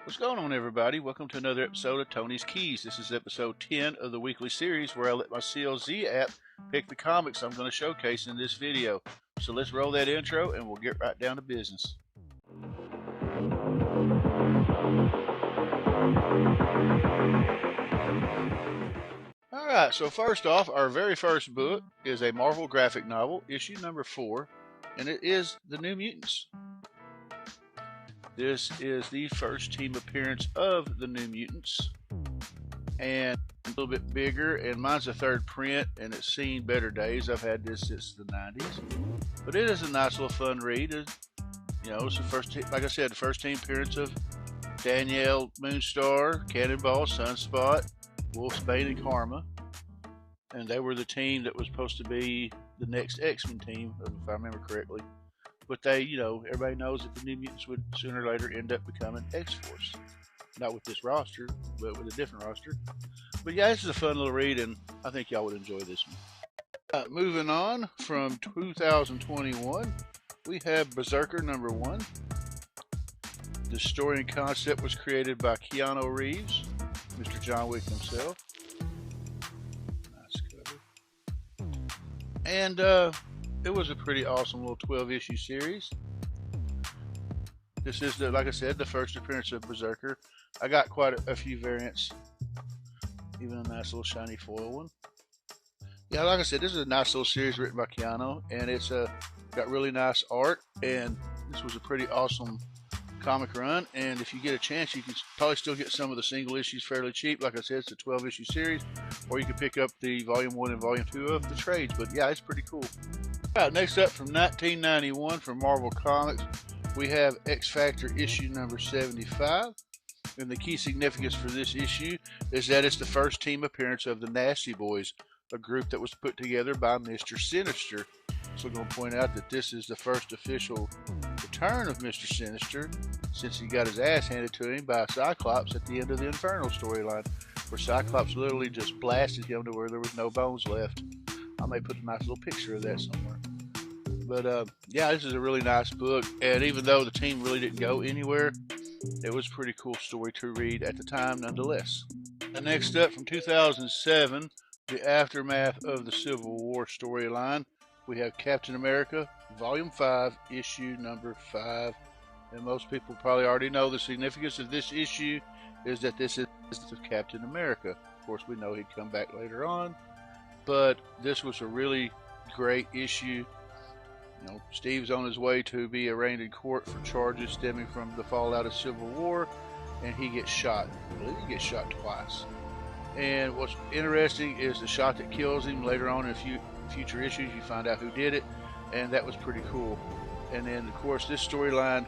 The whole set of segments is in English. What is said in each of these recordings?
What's going on, everybody? Welcome to another episode of Tony's Keys. This is episode 10 of the weekly series where I let my CLZ app pick the comics I'm going to showcase in this video. So let's roll that intro and we'll get right down to business. Alright, so first off, our very first book is a Marvel graphic novel, issue number 4, and it is The New Mutants. This is the first team appearance of the New Mutants, and a little bit bigger, and mine's a third print, and it's seen better days. I've had this since the 90s, but it is a nice little fun read. It's the first, like I said, the first team appearance of Danielle, Moonstar, Cannonball, Sunspot, Wolfsbane, and Karma, and they were the team that was supposed to be the next X-Men team, if I remember correctly. But they, everybody knows that the New Mutants would sooner or later end up becoming X-Force. Not with this roster, but with a different roster. But yeah, this is a fun little read, and I think y'all would enjoy this one. Moving on from 2021, we have Berserker number 1. The story and concept was created by Keanu Reeves, Mr. John Wick himself. Nice cover. And, it was a pretty awesome little 12-issue series. This is, like I said, the first appearance of Berserker. I got quite a few variants, even a nice little shiny foil one. Yeah, like I said, this is a nice little series written by Keanu, and it's got really nice art, and this was a pretty awesome comic run. And if you get a chance, you can probably still get some of the single issues fairly cheap. Like I said, it's a 12-issue series, or you can pick up the Volume 1 and Volume 2 of the trades. But yeah, it's pretty cool. Alright, next up from 1991 from Marvel Comics, we have X Factor issue number 75. And the key significance for this issue is that it's the first team appearance of the Nasty Boys, a group that was put together by Mr. Sinister. So I'm going to point out that this is the first official return of Mr. Sinister since he got his ass handed to him by Cyclops at the end of the Infernal storyline, where Cyclops literally just blasted him to where there was no bones left. I may put a nice little picture of that somewhere. But yeah, this is a really nice book, and even though the team really didn't go anywhere, it was a pretty cool story to read at the time nonetheless. And next up from 2007, the aftermath of the Civil War storyline, we have Captain America, Volume 5, issue number 5. And most people probably already know the significance of this issue is that this is Captain America. Of course, we know he'd come back later on, but this was a really great issue. Steve's on his way to be arraigned in court for charges stemming from the fallout of Civil War, and he gets shot. I believe he gets shot twice. And what's interesting is the shot that kills him. Later on in future issues, you find out who did it, and that was pretty cool. And then, of course, this storyline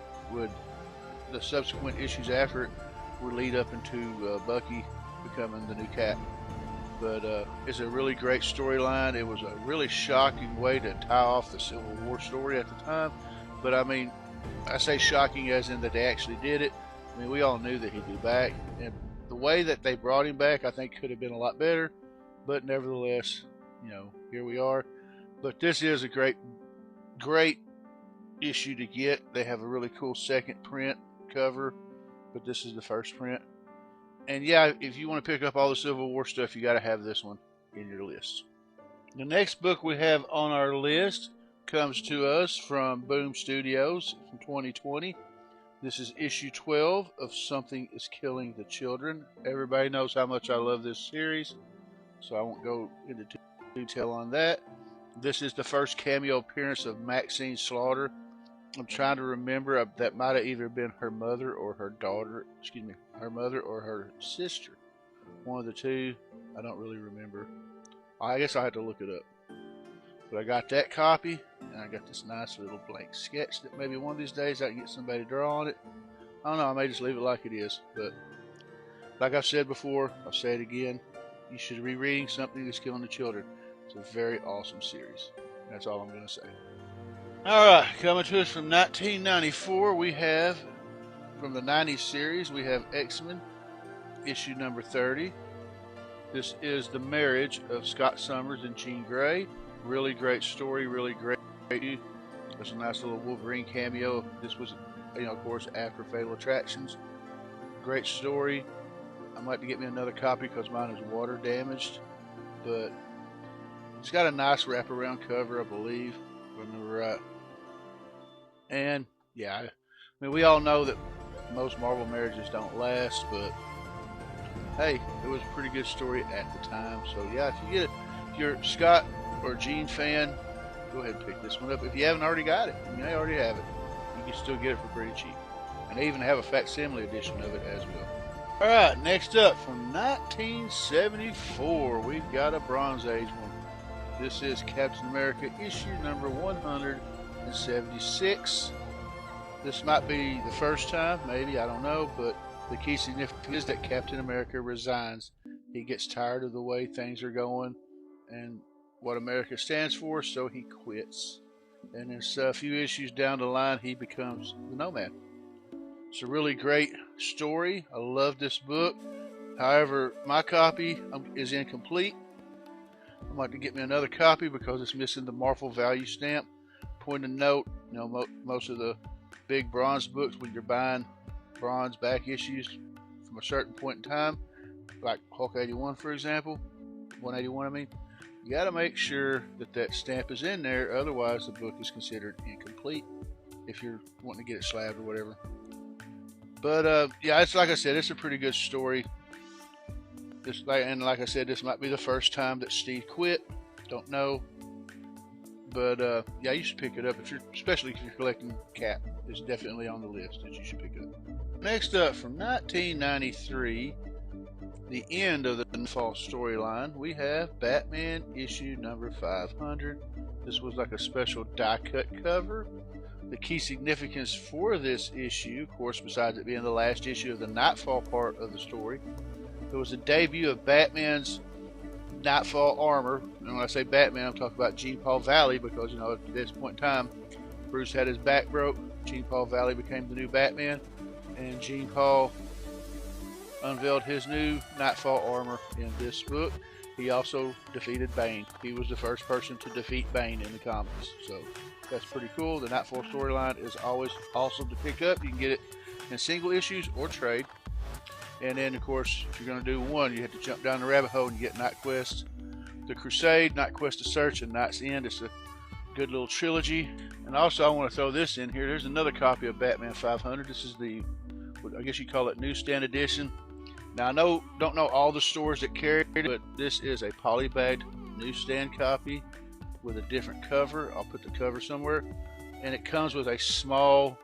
the subsequent issues after it would lead up into Bucky becoming the new Cap. But it's a really great storyline. It was a really shocking way to tie off the Civil War story at the time. But I mean, I say shocking as in that they actually did it. I mean, we all knew that he'd be back. And the way that they brought him back, I think could have been a lot better. But nevertheless, here we are. But this is a great issue to get. They have a really cool second print cover, but this is the first print. And yeah, if you want to pick up all the Civil War stuff, you got to have this one in your list. The next book we have on our list comes to us from Boom Studios from 2020. This is issue 12 of Something is Killing the Children. Everybody knows how much I love this series, so I won't go into detail on that. This is the first cameo appearance of Maxine Slaughter. I'm trying to remember, that might have either been her mother or her daughter, her mother or her sister. One of the two, I don't really remember. I guess I had to look it up. But I got that copy, and I got this nice little blank sketch that maybe one of these days I can get somebody to draw on it. I don't know, I may just leave it like it is. But like I've said before, I'll say it again, you should be reading Something That's Killing the Children. It's a very awesome series. That's all I'm going to say. Alright, coming to us from 1994, we have, from the 90s series, we have X-Men, issue number 30. This is the marriage of Scott Summers and Jean Grey. Really great story, really great. There's a nice little Wolverine cameo. This was, of course, after Fatal Attractions. great story. I might have to get me another copy because mine is water damaged, but it's got a nice wraparound cover, I believe, if I remember right. And yeah, I mean, we all know that most Marvel marriages don't last, but hey, it was a pretty good story at the time. So yeah, if you're a Scott or Gene fan, go ahead and pick this one up. If you haven't already got it, you may already have it. You can still get it for pretty cheap. And they even have a facsimile edition of it as well. Alright, next up from 1974, we've got a Bronze Age one. This is Captain America issue number 176. This might be the first time, maybe, I don't know, but the key significance is that Captain America resigns. He gets tired of the way things are going and what America stands for, so he quits. And then a few issues down the line, he becomes the Nomad. It's a really great story. I love this book. However, my copy is incomplete. I'm going to get me another copy because it's missing the Marvel value stamp. Point of note, you know, most of the big bronze books, when you're buying bronze back issues from a certain point in time, like Hulk 81 for example, 181 I mean, you got to make sure that that stamp is in there, otherwise the book is considered incomplete if you're wanting to get it slabbed or whatever. But yeah, it's like I said, it's a pretty good story. And like I said, this might be the first time that Steve quit. Don't know, but yeah, you should pick it up especially if you're collecting Cap. It's definitely on the list that you should pick up. Next up, from 1993, the end of the fall storyline, we have Batman issue number 500. This was like a special die-cut cover. The key significance for this issue, of course, besides it being the last issue of the Nightfall part of the story, it was a debut of Batman's Nightfall armor. And when I say Batman, I'm talking about Jean Paul Valley, because, you know, at this point in time, Bruce had his back broke. Jean Paul Valley became the new Batman, and Jean Paul unveiled his new Nightfall armor in this book. He also defeated Bane. He was the first person to defeat Bane in the comics, so that's pretty cool. The Nightfall storyline is always awesome to pick up. You can get it in single issues or trade. And then, of course, if you're going to do one, you have to jump down the rabbit hole and get Night Quest, The Crusade, Night Quest to Search, and Night's End. It's a good little trilogy. And also, I want to throw this in here. There's another copy of Batman 500. This is the, I guess you call it, newsstand edition. Now, I don't know all the stores that carry it, but this is a polybagged newsstand copy with a different cover. I'll put the cover somewhere. And it comes with a small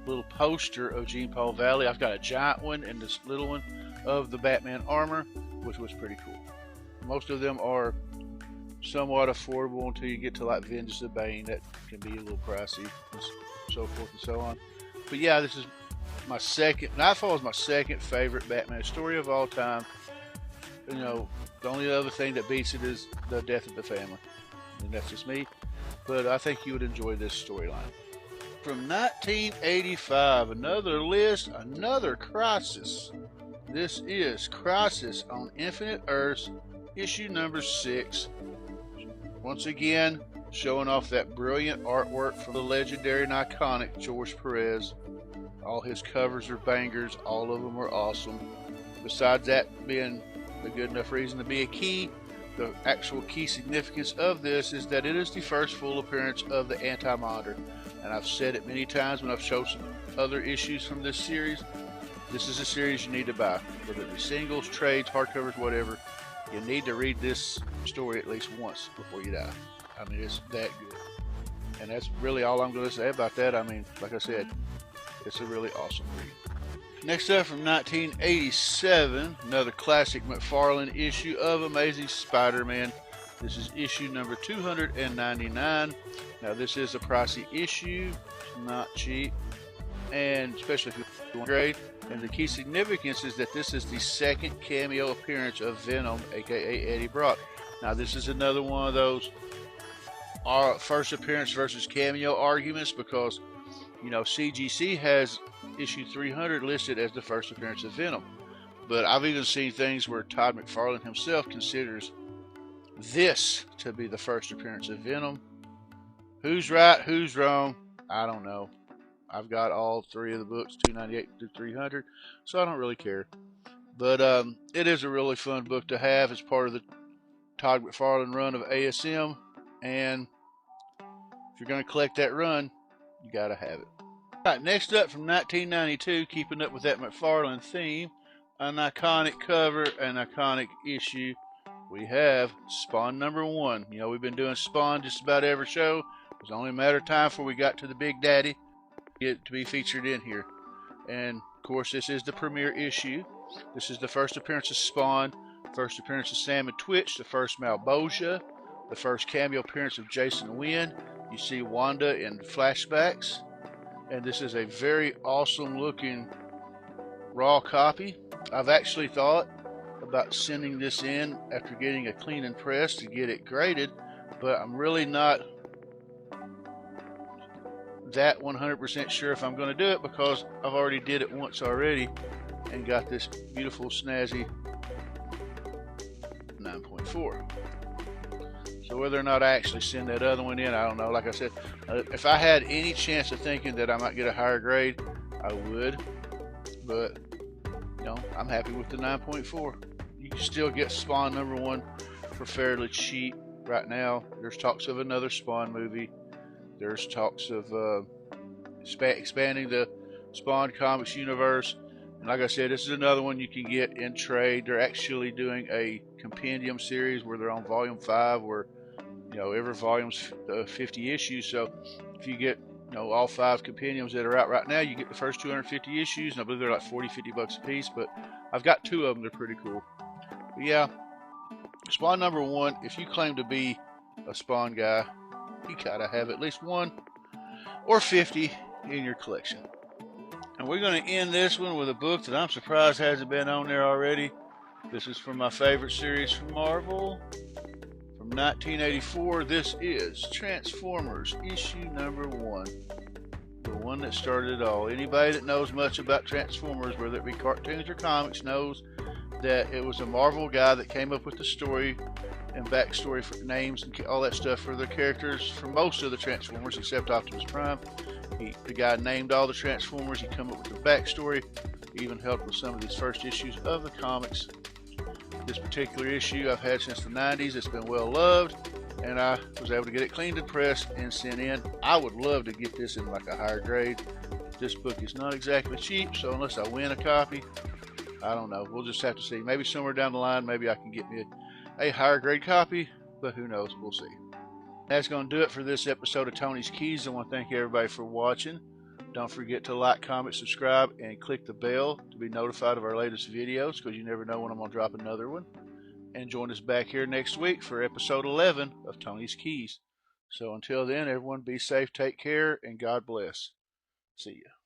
little poster of Jean Paul Valley. I've got a giant one and this little one of the Batman armor, which was pretty cool. Most of them are somewhat affordable until you get to like Vengeance of Bane. That can be a little pricey and so forth and so on. But yeah, this is my second. Nightfall is my second favorite Batman story of all time. You know, the only other thing that beats it is the death of the family, and that's just me. But I think you would enjoy this storyline. From 1985, another list, another Crisis. This is Crisis on Infinite Earths, issue number 6. Once again, showing off that brilliant artwork from the legendary and iconic George Perez. All his covers are bangers. All of them are awesome. Besides that being a good enough reason to be a key, the actual key significance of this is that it is the first full appearance of the Anti-Monitor. And I've said it many times when I've shown some other issues from this series. This is a series you need to buy. Whether it be singles, trades, hardcovers, whatever. You need to read this story at least once before you die. I mean, it's that good. And that's really all I'm going to say about that. I mean, like I said, it's a really awesome read. Next up, from 1987, another classic McFarlane issue of Amazing Spider-Man. This is issue number 299. Now, this is a pricey issue. It's not cheap. And especially if you want grade. And the key significance is that this is the second cameo appearance of Venom, aka Eddie Brock. Now, this is another one of those first appearance versus cameo arguments, because, you know, CGC has issue 300 listed as the first appearance of Venom. But I've even seen things where Todd McFarlane himself considers this to be the first appearance of Venom. Who's right, who's wrong, I don't know. I've got all three of the books, 298 through 300, so I don't really care. But it is a really fun book to have as part of the Todd McFarlane run of ASM, and if you're going to collect that run, you got to have it. All right, next up from 1992, keeping up with that McFarlane theme, an iconic cover, an iconic issue, we have Spawn #1. You know, we've been doing Spawn just about every show. It was only a matter of time before we got to the Big Daddy to be featured in here. And of course, this is the premiere issue. This is the first appearance of Spawn, first appearance of Sam and Twitch, the first Malbosia, the first cameo appearance of Jason Wynn. You see Wanda in flashbacks, and this is a very awesome looking raw copy. I've actually thought about sending this in after getting a clean and press to get it graded, but I'm really not that 100% sure if I'm going to do it, because I've already did it once already and got this beautiful snazzy 9.4. So whether or not I actually send that other one in, I don't know. Like I said, if I had any chance of thinking that I might get a higher grade, I would, but you know, I'm happy with the 9.4. You can still get Spawn #1 for fairly cheap right now. There's talks of another Spawn movie. There's talks of expanding the Spawn Comics universe. And like I said, this is another one you can get in trade. They're actually doing a compendium series where they're on volume 5, where, you know, every volume's 50 issues. So if you get, you know, all 5 compendiums that are out right now, you get the first 250 issues, and I believe they're like 40-50 bucks a piece. But I've got 2 of them. They're pretty cool. But yeah, Spawn #1. If you claim to be a Spawn guy, you gotta have at least 1 or 50 in your collection. And we're going to end this one with a book that I'm surprised hasn't been on there already. This is from my favorite series from Marvel from 1984. This is Transformers issue #1, the one that started it all. Anybody that knows much about Transformers, whether it be cartoons or comics, knows that it was a Marvel guy that came up with the story and backstory for names and all that stuff for the characters for most of the Transformers except Optimus Prime. The guy named all the Transformers. He came up with the backstory. He even helped with some of these first issues of the comics. This particular issue I've had since the 90s. It's been well loved, and I was able to get it cleaned and pressed and sent in. I would love to get this in like a higher grade. This book is not exactly cheap, so unless I win a copy, I don't know. We'll just have to see. Maybe somewhere down the line, maybe I can get me a higher grade copy, but who knows? We'll see. That's going to do it for this episode of Tony's Keys. I want to thank everybody for watching. Don't forget to like, comment, subscribe, and click the bell to be notified of our latest videos, because you never know when I'm going to drop another one. And join us back here next week for episode 11 of Tony's Keys. So until then, everyone be safe, take care, and God bless. See ya.